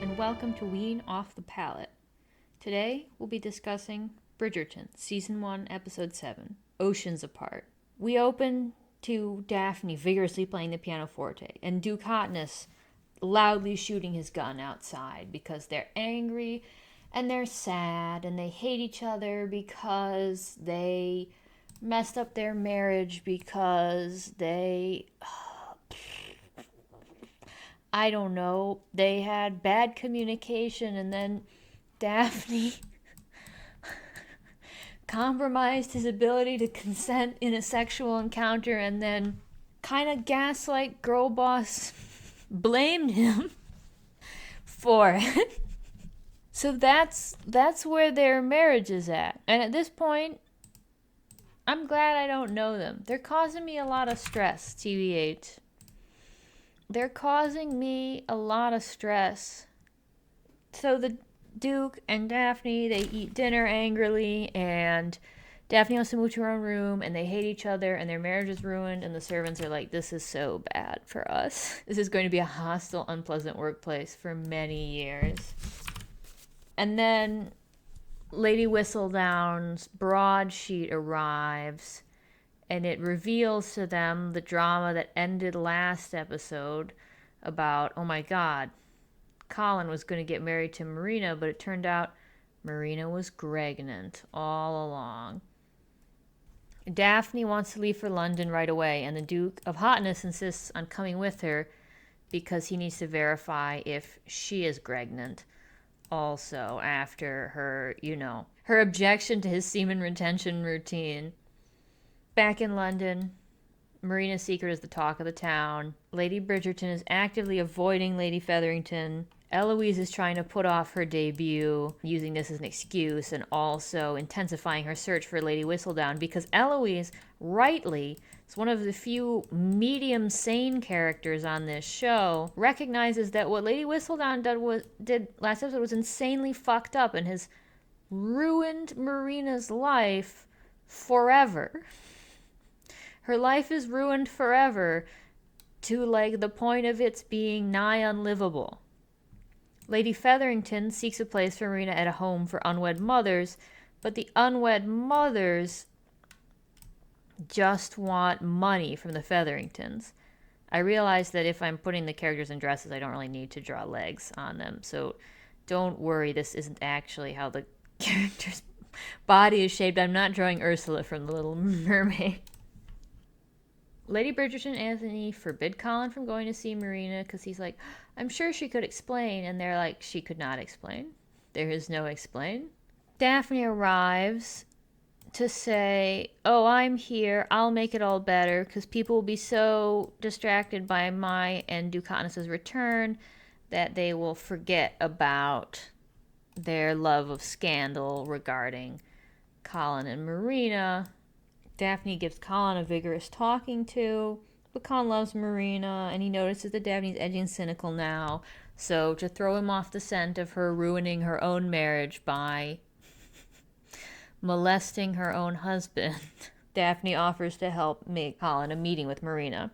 and welcome to Wean Off the Palette. Today, we'll be discussing Bridgerton, Season 1, Episode 7, Oceans Apart. We open to Daphne vigorously playing the pianoforte, and Duke Hotness loudly shooting his gun outside because they're angry and they're sad and they hate each other because they messed up their marriage because I don't know, they had bad communication, and then Daphne compromised his ability to consent in a sexual encounter, and then kind of gaslight girl boss blamed him for it. So that's where their marriage is at. And at this point, I'm glad I don't know them. They're causing me a lot of stress, TBH. They're causing me a lot of stress. So the Duke and Daphne, they eat dinner angrily, and Daphne wants to move to her own room, and they hate each other, and their marriage is ruined, and the servants are like, this is so bad for us. This is going to be a hostile, unpleasant workplace for many years. And then Lady Whistledown's broadsheet arrives, and it reveals to them the drama that ended last episode about, oh my god, Colin was going to get married to Marina, but it turned out Marina was pregnant all along. Daphne wants to leave for London right away, and the Duke of Hotness insists on coming with her because he needs to verify if she is pregnant also after her, her objection to his semen retention routine. Back in London, Marina's secret is the talk of the town. Lady Bridgerton is actively avoiding Lady Featherington. Eloise is trying to put off her debut, using this as an excuse, and also intensifying her search for Lady Whistledown, because Eloise, rightly, is one of the few medium sane characters on this show, recognizes that what Lady Whistledown did last episode was insanely fucked up and has ruined Marina's life forever. Her life is ruined forever to the point of its being nigh unlivable. Lady Featherington seeks a place for Marina at a home for unwed mothers, but the unwed mothers just want money from the Featheringtons. I realize that if I'm putting the characters in dresses, I don't really need to draw legs on them, so don't worry, this isn't actually how the character's body is shaped. I'm not drawing Ursula from The Little Mermaid. Lady Bridgerton and Anthony forbid Colin from going to see Marina because he's like, I'm sure she could explain. And they're like, she could not explain. There is no explain. Daphne arrives to say, oh, I'm here. I'll make it all better because people will be so distracted by my and Duke Hotness's return that they will forget about their love of scandal regarding Colin and Marina. Daphne gives Colin a vigorous talking to, but Colin loves Marina, and he notices that Daphne's edgy and cynical now. So to throw him off the scent of her ruining her own marriage by molesting her own husband, Daphne offers to help make Colin a meeting with Marina.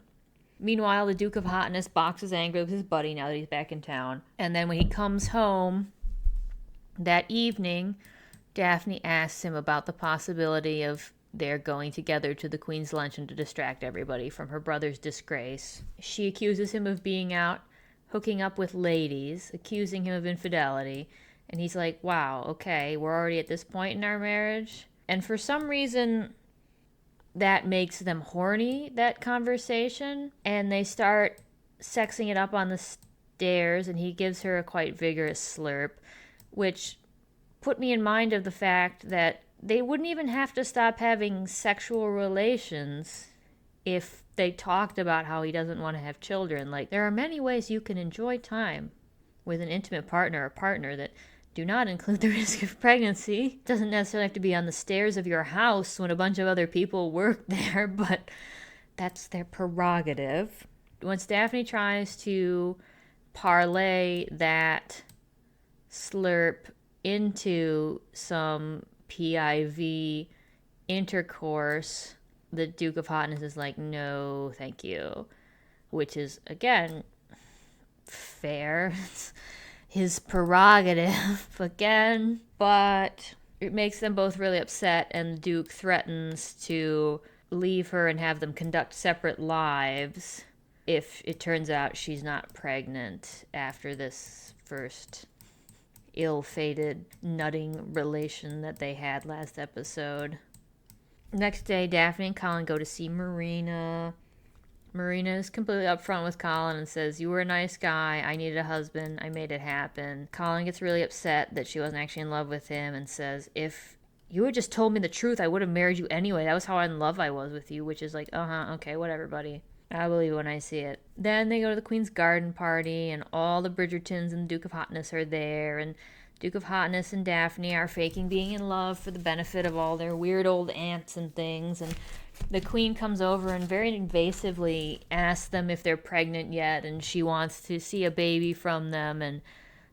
Meanwhile, the Duke of Hotness boxes angry with his buddy now that he's back in town. And then when he comes home that evening, Daphne asks him about the possibility of they're going together to the Queen's luncheon to distract everybody from her brother's disgrace. She accuses him of being out hooking up with ladies, accusing him of infidelity. And he's like, wow, okay, we're already at this point in our marriage. And for some reason, that makes them horny, that conversation. And they start sexing it up on the stairs, and he gives her a quite vigorous slurp, which put me in mind of the fact that they wouldn't even have to stop having sexual relations if they talked about how he doesn't want to have children. There are many ways you can enjoy time with an intimate partner or partner that do not include the risk of pregnancy. It doesn't necessarily have to be on the stairs of your house when a bunch of other people work there, but that's their prerogative. Once Daphne tries to parlay that slurp into some PIV intercourse, the Duke of Hotness is like, no, thank you. Which is, again, fair. his prerogative again. But it makes them both really upset, and the Duke threatens to leave her and have them conduct separate lives if it turns out she's not pregnant after this first ill-fated nutting relation that they had last episode. Next day, Daphne and Colin go to see Marina. Marina is completely upfront with Colin and says, "You were a nice guy. I needed a husband. I made it happen." Colin gets really upset that she wasn't actually in love with him and says, "If you had just told me the truth, I would have married you anyway. That was how in love I was with you," which is like, okay, whatever, buddy. I'll believe it when I see it. Then they go to the Queen's garden party, and all the Bridgertons and the Duke of Hotness are there, and Duke of Hotness and Daphne are faking being in love for the benefit of all their weird old aunts and things, and the Queen comes over and very invasively asks them if they're pregnant yet, and she wants to see a baby from them, and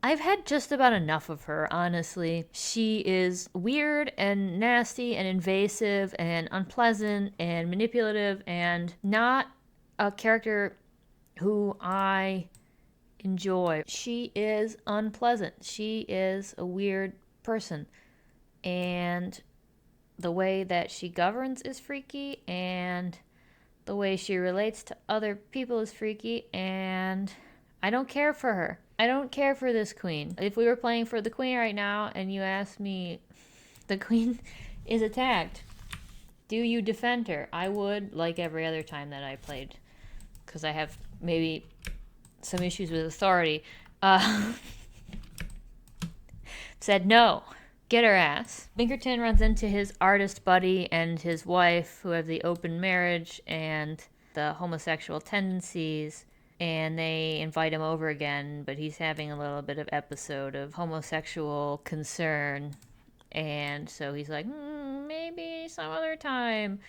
I've had just about enough of her, honestly. She is weird and nasty and invasive and unpleasant and manipulative and not a character who I enjoy. She is unpleasant. She is a weird person. And the way that she governs is freaky, and the way she relates to other people is freaky, and I don't care for her. I don't care for this queen. If we were playing for the queen right now and you asked me, the queen is attacked, do you defend her? I would, like every other time that I played, because I have maybe some issues with authority, said no. Get her ass. Bridgerton runs into his artist buddy and his wife, who have the open marriage and the homosexual tendencies, and they invite him over again, but he's having a little bit of episode of homosexual concern, and so he's like, maybe some other time.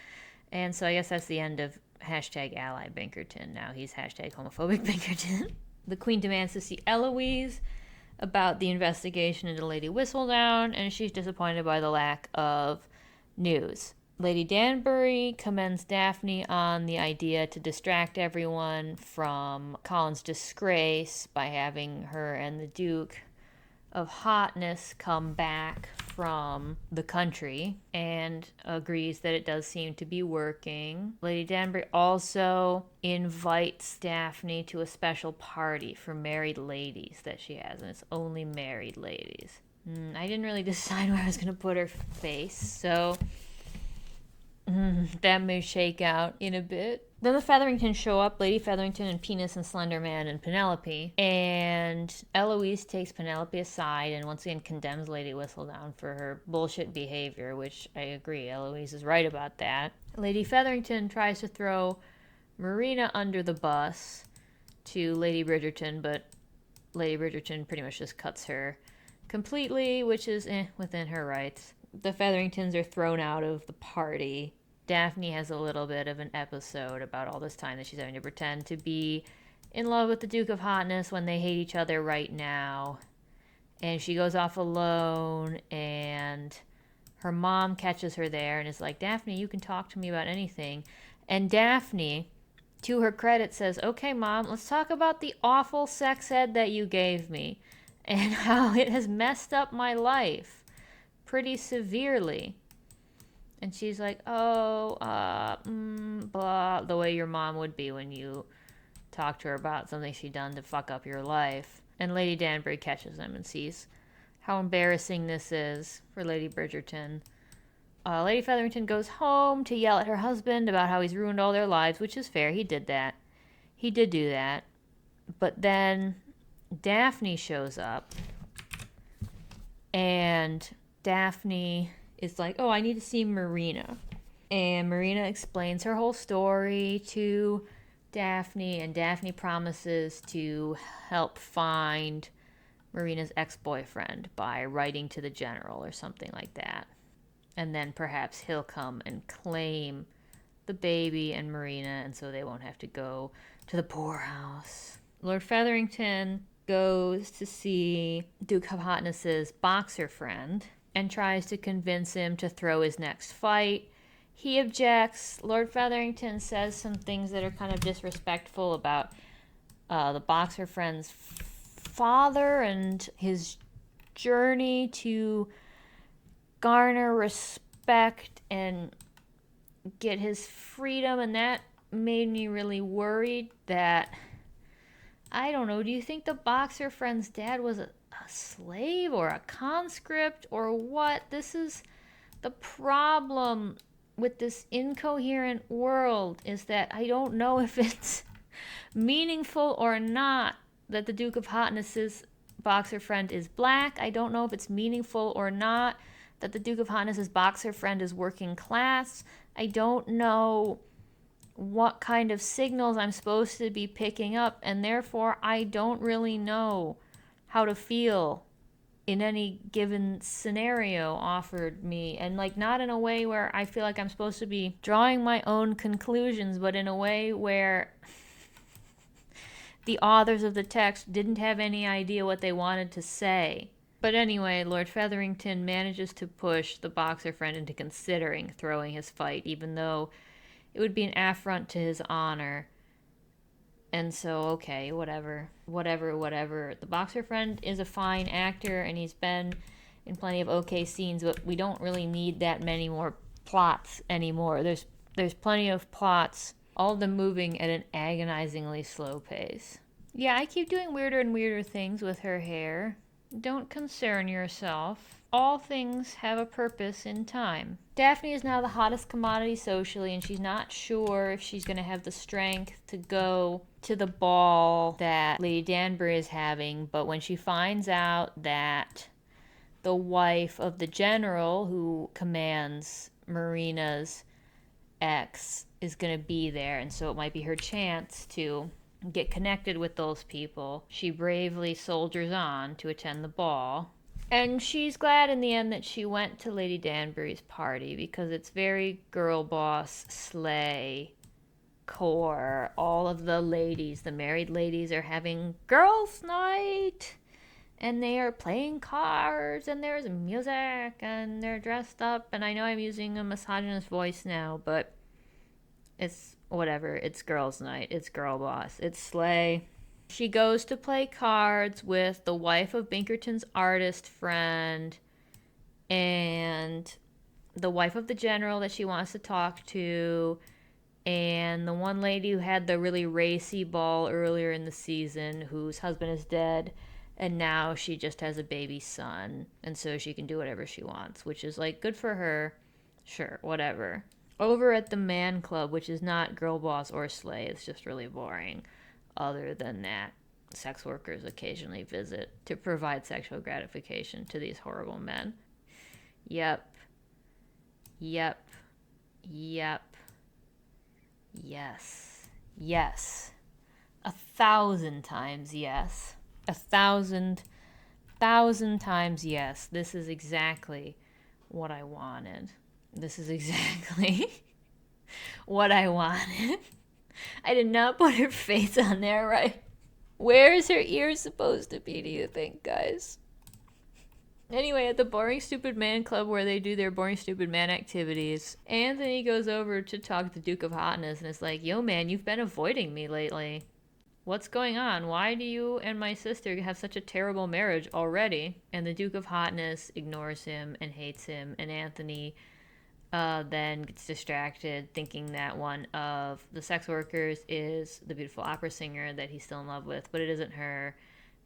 And so I guess that's the end of #ally Bridgerton. Now he's #homophobic Bridgerton. The Queen demands to see Eloise about the investigation into Lady Whistledown, and she's disappointed by the lack of news. Lady Danbury commends Daphne on the idea to distract everyone from Colin's disgrace by having her and the Duke of Hotness come back from the country, and agrees that it does seem to be working. Lady Danbury also invites Daphne to a special party for married ladies that she has, and it's only married ladies. I didn't really decide where I was going to put her face, so that may shake out in a bit. Then the Featheringtons show up, Lady Featherington and Penis and Slenderman and Penelope, and Eloise takes Penelope aside and once again condemns Lady Whistledown for her bullshit behavior, which I agree, Eloise is right about that. Lady Featherington tries to throw Marina under the bus to Lady Bridgerton, but Lady Bridgerton pretty much just cuts her completely, which is within her rights. The Featheringtons are thrown out of the party. Daphne has a little bit of an episode about all this time that she's having to pretend to be in love with the Duke of Hotness when they hate each other right now. And she goes off alone, and her mom catches her there and is like, "Daphne, you can talk to me about anything." And Daphne, to her credit, says, "Okay, Mom, let's talk about the awful sex ed that you gave me and how it has messed up my life pretty severely." And she's like, blah, the way your mom would be when you talk to her about something she'd done to fuck up your life. And Lady Danbury catches them and sees how embarrassing this is for Lady Bridgerton. Lady Featherington goes home to yell at her husband about how he's ruined all their lives, which is fair. He did that. He did do that. But then Daphne shows up, and Daphne is like, "Oh, I need to see Marina." And Marina explains her whole story to Daphne, and Daphne promises to help find Marina's ex-boyfriend by writing to the general or something like that. And then perhaps he'll come and claim the baby and Marina, and so they won't have to go to the poorhouse. Lord Featherington goes to see Duke of Hotness's boxer friend and tries to convince him to throw his next fight. He objects. Lord Featherington says some things that are kind of disrespectful about the boxer friend's father and his journey to garner respect and get his freedom, and that made me really worried that, I don't know, do you think the boxer friend's dad was a slave or a conscript or what? This is the problem with this incoherent world, is that I don't know if it's meaningful or not that the Duke of Hotness's boxer friend is black. I don't know if it's meaningful or not that the Duke of Hotness's boxer friend is working class. I don't know what kind of signals I'm supposed to be picking up, and therefore I don't really know how to feel in any given scenario offered me, and like not in a way where I feel like I'm supposed to be drawing my own conclusions, but in a way where the authors of the text didn't have any idea what they wanted to say. But anyway, Lord Featherington manages to push the boxer friend into considering throwing his fight, even though it would be an affront to his honor. And so, okay, whatever. The boxer friend is a fine actor, and he's been in plenty of okay scenes, but we don't really need that many more plots anymore. There's plenty of plots, all of them moving at an agonizingly slow pace. Yeah, I keep doing weirder and weirder things with her hair. Don't concern yourself. All things have a purpose in time. Daphne is now the hottest commodity socially, and she's not sure if she's going to have the strength to go to the ball that Lady Danbury is having. But when she finds out that the wife of the general who commands Marina's ex is going to be there, and so it might be her chance to get connected with those people, she bravely soldiers on to attend the ball. And she's glad in the end that she went to Lady Danbury's party, because it's very girl boss, slay, core. All of the ladies, the married ladies, are having girls' night, and they are playing cards, and there's music, and they're dressed up. And I know I'm using a misogynist voice now, but it's whatever. It's girls' night. It's girl boss. It's slay. She goes to play cards with the wife of Binkerton's artist friend and the wife of the general that she wants to talk to, and the one lady who had the really racy ball earlier in the season, whose husband is dead, and now she just has a baby son, and so she can do whatever she wants, which is like good for her. Sure, whatever. Over at the man club, which is not girl boss or slay, it's just really boring. Other than that, sex workers occasionally visit to provide sexual gratification to these horrible men. Yep. Yes. Yes. 1,000 times yes. 1,000 times yes. This is exactly what I wanted. This is exactly what I wanted. I did not put her face on there, right? Where is her ear supposed to be, do you think, guys? Anyway, at the Boring Stupid Man Club, where they do their Boring Stupid Man activities, Anthony goes over to talk to the Duke of Hotness and is like, yo, man, you've been avoiding me lately. What's going on? Why do you and my sister have such a terrible marriage already? And the Duke of Hotness ignores him and hates him, and Anthony then gets distracted thinking that one of the sex workers is the beautiful opera singer that he's still in love with, but it isn't her,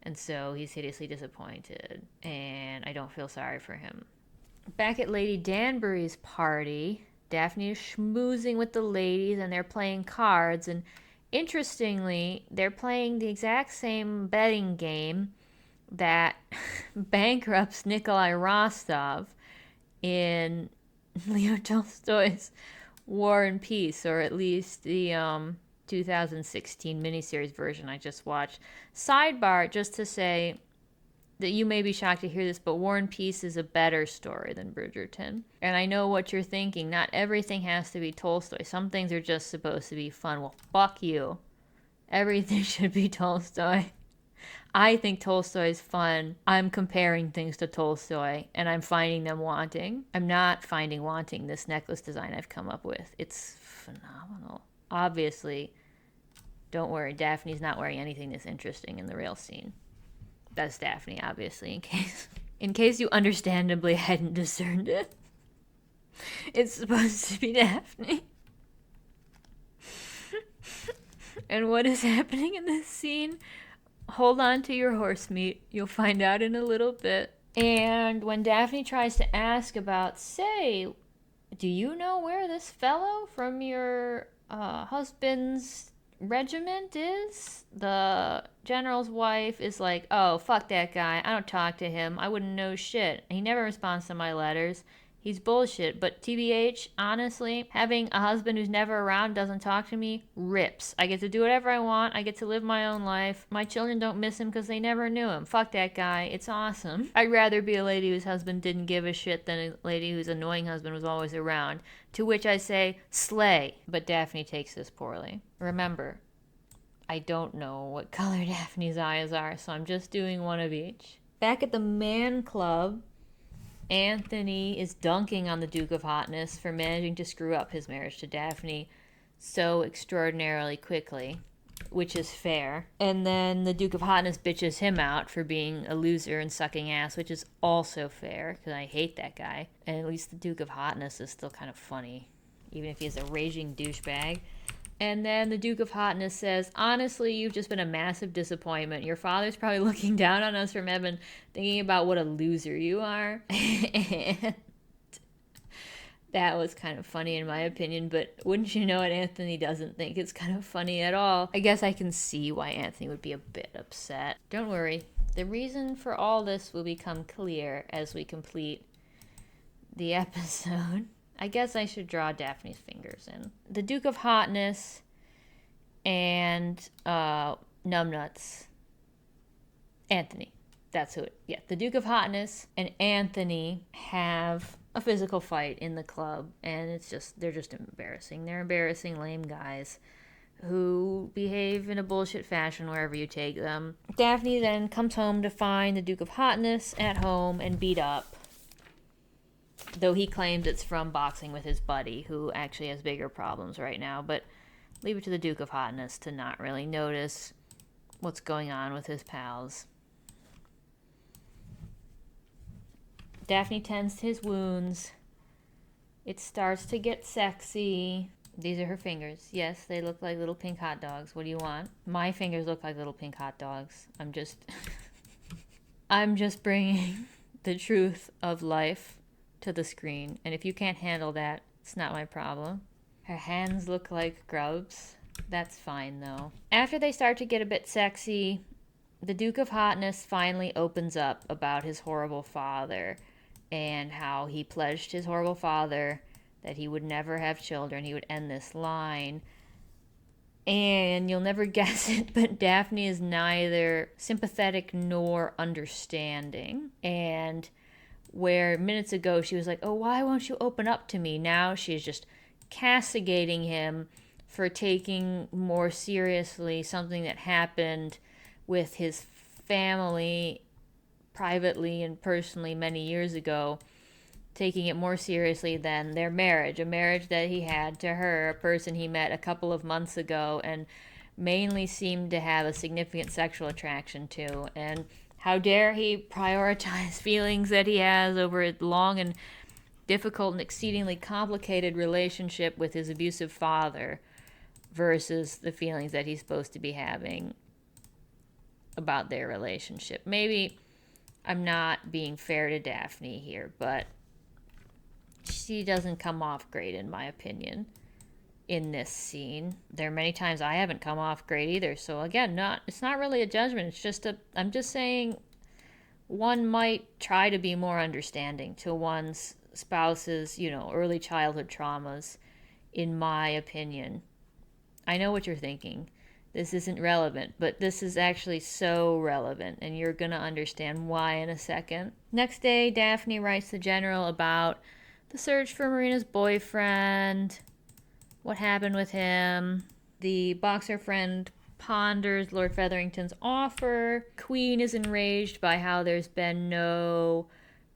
and so he's hideously disappointed, and I don't feel sorry for him. Back at Lady Danbury's party, Daphne is schmoozing with the ladies, and they're playing cards, and interestingly, they're playing the exact same betting game that bankrupts Nikolai Rostov in Leo Tolstoy's War and Peace, or at least the 2016 miniseries version I just watched. Sidebar, just to say that you may be shocked to hear this, but War and Peace is a better story than Bridgerton. And I know what you're thinking. Not everything has to be Tolstoy. Some things are just supposed to be fun. Well, fuck you. Everything should be Tolstoy. I think Tolstoy is fun. I'm comparing things to Tolstoy, and I'm finding them wanting. I'm not finding wanting this necklace design I've come up with. It's phenomenal. Obviously, don't worry, Daphne's not wearing anything this interesting in the real scene. That's Daphne, obviously, in case you understandably hadn't discerned it. It's supposed to be Daphne. And what is happening in this scene? Hold on to your horse meat. You'll find out in a little bit. And when Daphne tries to ask about, say, do you know where this fellow from your husband's regiment is? The general's wife is like, oh, fuck that guy. I don't talk to him. I wouldn't know shit. He never responds to my letters. He's bullshit. But TBH, honestly, having a husband who's never around, doesn't talk to me, rips. I get to do whatever I want. I get to live my own life. My children don't miss him because they never knew him. Fuck that guy. It's awesome. I'd rather be a lady whose husband didn't give a shit than a lady whose annoying husband was always around. To which I say, slay. But Daphne takes this poorly. Remember, I don't know what color Daphne's eyes are, so I'm just doing one of each. Back at the man club, Anthony is dunking on the Duke of Hotness for managing to screw up his marriage to Daphne so extraordinarily quickly, which is fair. And then the Duke of Hotness bitches him out for being a loser and sucking ass, which is also fair, because I hate that guy. And at least the Duke of Hotness is still kind of funny, even if he's a raging douchebag. And then the Duke of Hotness says, honestly, you've just been a massive disappointment. Your father's probably looking down on us from heaven, thinking about what a loser you are. And that was kind of funny in my opinion, but wouldn't you know it, Anthony doesn't think it's kind of funny at all. I guess I can see why Anthony would be a bit upset. Don't worry, the reason for all this will become clear as we complete the episode. I guess I should draw Daphne's fingers in. The Duke of Hotness and Numbnuts. Anthony. That's who it. Yeah, the Duke of Hotness and Anthony have a physical fight in the club, and they're just embarrassing. They're embarrassing, lame guys who behave in a bullshit fashion wherever you take them. Daphne then comes home to find the Duke of Hotness at home and beat up, though he claims it's from boxing with his buddy, who actually has bigger problems right now. But leave it to the Duke of Hotness to not really notice what's going on with his pals. Daphne tends to his wounds. It starts to get sexy. These are her fingers. Yes, they look like little pink hot dogs. What do you want? My fingers look like little pink hot dogs. I'm just bringing the truth of life to the screen, and if you can't handle that, it's not my problem. Her hands look like grubs. That's fine though. After they start to get a bit sexy, the Duke of Hotness finally opens up about his horrible father and how he pledged his horrible father that he would never have children. He would end this line. And you'll never guess it, but Daphne is neither sympathetic nor understanding. And where minutes ago she was like, oh, why won't you open up to me? Now she's just castigating him for taking more seriously something that happened with his family privately and personally many years ago, taking it more seriously than their marriage, a marriage that he had to her, a person he met a couple of months ago and mainly seemed to have a significant sexual attraction to. And how dare he prioritize feelings that he has over a long and difficult and exceedingly complicated relationship with his abusive father versus the feelings that he's supposed to be having about their relationship. Maybe I'm not being fair to Daphne here, but she doesn't come off great in my opinion in this scene. There are many times I haven't come off great either. So again, it's not really a judgment. It's just I'm just saying one might try to be more understanding to one's spouse's, early childhood traumas, in my opinion. I know what you're thinking. This isn't relevant, but this is actually so relevant, and you're going to understand why in a second. Next day, Daphne writes the general about the search for Marina's boyfriend, what happened with him. The boxer friend ponders Lord Featherington's offer. Queen is enraged by how there's been no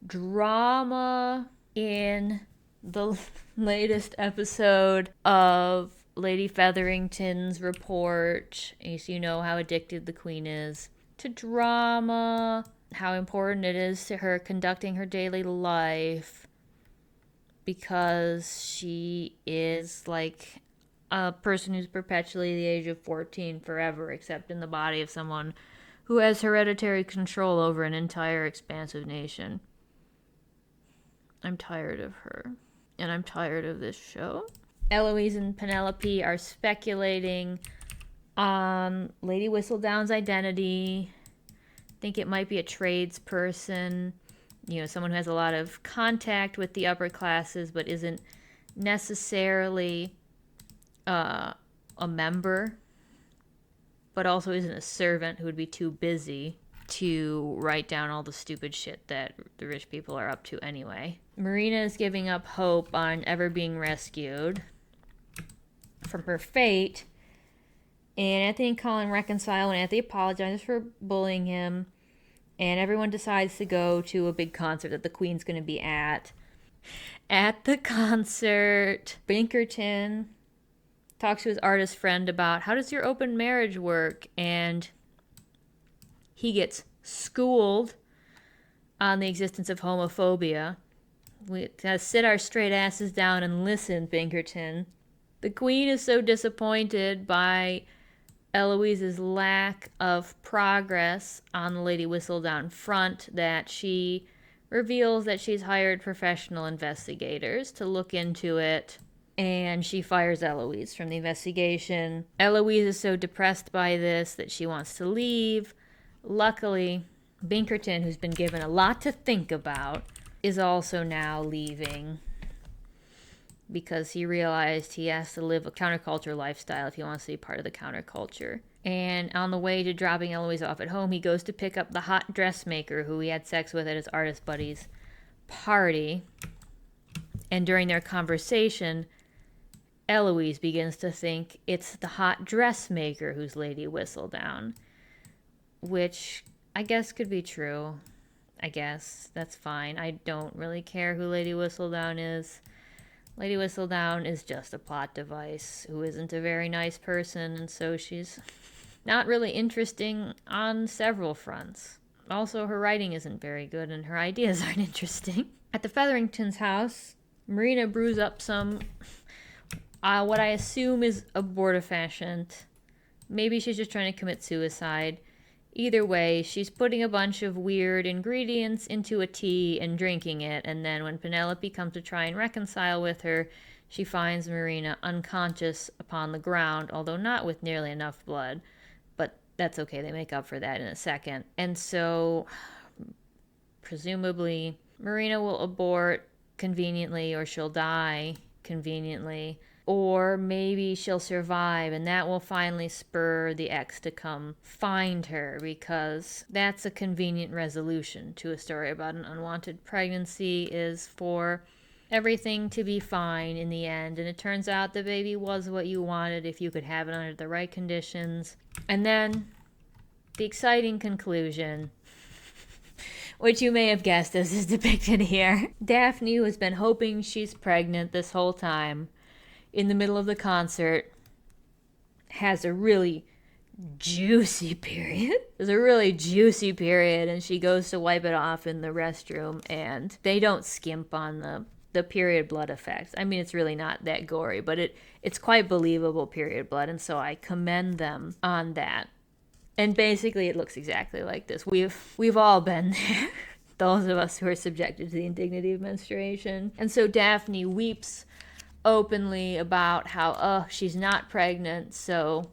drama in the latest episode of Lady Featherington's report. As you know how addicted the Queen is to drama, how important it is to her conducting her daily life, because she is like a person who's perpetually the age of 14 forever, except in the body of someone who has hereditary control over an entire expansive nation. I'm tired of her, and I'm tired of this show. Eloise and Penelope are speculating on Lady Whistledown's identity. Think it might be a tradesperson, someone who has a lot of contact with the upper classes but isn't necessarily a member, but also isn't a servant who would be too busy to write down all the stupid shit that the rich people are up to anyway. Marina is giving up hope on ever being rescued from her fate, and Anthony and Colin reconcile, and Anthony apologizes for bullying him, and everyone decides to go to a big concert that the Queen's going to be at. At the concert, Bridgerton talks to his artist friend about, how does your open marriage work? And he gets schooled on the existence of homophobia. We gotta sit our straight asses down and listen, Bridgerton. The Queen is so disappointed by Eloise's lack of progress on the Lady Whistledown front that she reveals that she's hired professional investigators to look into it, and she fires Eloise from the investigation. Eloise is so depressed by this that she wants to leave. Luckily, Bridgerton, who's been given a lot to think about, is also now leaving because he realized he has to live a counterculture lifestyle if he wants to be part of the counterculture. And on the way to dropping Eloise off at home, he goes to pick up the hot dressmaker who he had sex with at his artist buddy's party. And during their conversation, Eloise begins to think it's the hot dressmaker who's Lady Whistledown, which I guess could be true. I guess that's fine. I don't really care who Lady Whistledown is. Lady Whistledown is just a plot device who isn't a very nice person, and so she's not really interesting on several fronts. Also, her writing isn't very good, and her ideas aren't interesting. At the Featheringtons' house, Marina brews up some, what I assume is abortifacient. Maybe she's just trying to commit suicide. Either way, she's putting a bunch of weird ingredients into a tea and drinking it, and then when Penelope comes to try and reconcile with her, she finds Marina unconscious upon the ground, although not with nearly enough blood. But that's okay, they make up for that in a second. And so, presumably, Marina will abort conveniently, or she'll die conveniently. Or maybe she'll survive, and that will finally spur the ex to come find her, because that's a convenient resolution to a story about an unwanted pregnancy, is for everything to be fine in the end. And it turns out the baby was what you wanted if you could have it under the right conditions. And then the exciting conclusion, which you may have guessed as is depicted here. Daphne, who has been hoping she's pregnant this whole time, in the middle of the concert, has a really juicy period. There's a really juicy period, and she goes to wipe it off in the restroom, and they don't skimp on the period blood effects. I mean, it's really not that gory, but it's quite believable period blood, and so I commend them on that. And basically, it looks exactly like this. We've all been there. Those of us who are subjected to the indignity of menstruation. And so Daphne weeps openly about how, she's not pregnant, so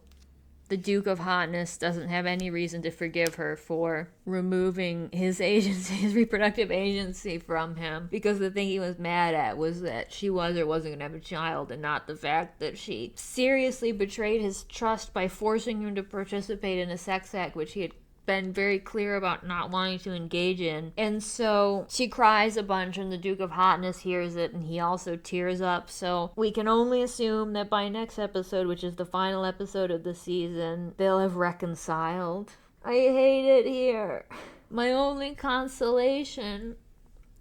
the Duke of Hotness doesn't have any reason to forgive her for removing his agency, his reproductive agency from him, because the thing he was mad at was that she was or wasn't going to have a child, and not the fact that she seriously betrayed his trust by forcing him to participate in a sex act which he had been very clear about not wanting to engage in. And so she cries a bunch, and the Duke of Hotness hears it, and he also tears up. So we can only assume that by next episode, which is the final episode of the season, they'll have reconciled. I hate it here. My only consolation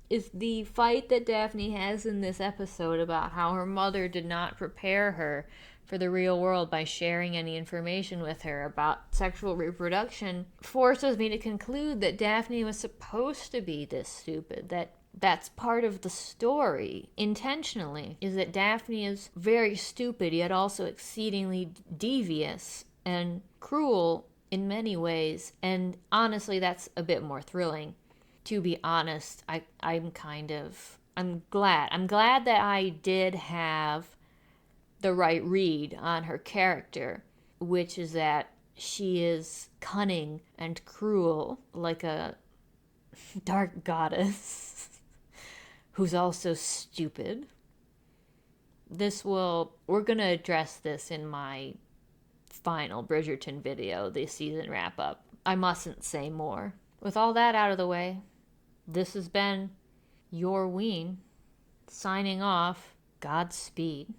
is the fight that Daphne has in this episode about how her mother did not prepare her for the real world by sharing any information with her about sexual reproduction forces me to conclude that Daphne was supposed to be this stupid, that's part of the story intentionally, is that Daphne is very stupid yet also exceedingly devious and cruel in many ways. And honestly, that's a bit more thrilling. To be honest, I'm glad that I did have the right read on her character, which is that she is cunning and cruel like a dark goddess who's also stupid. We're gonna address this in my final Bridgerton video, the season wrap up. I mustn't say more. With all that out of the way, this has been your Ween, signing off. Godspeed.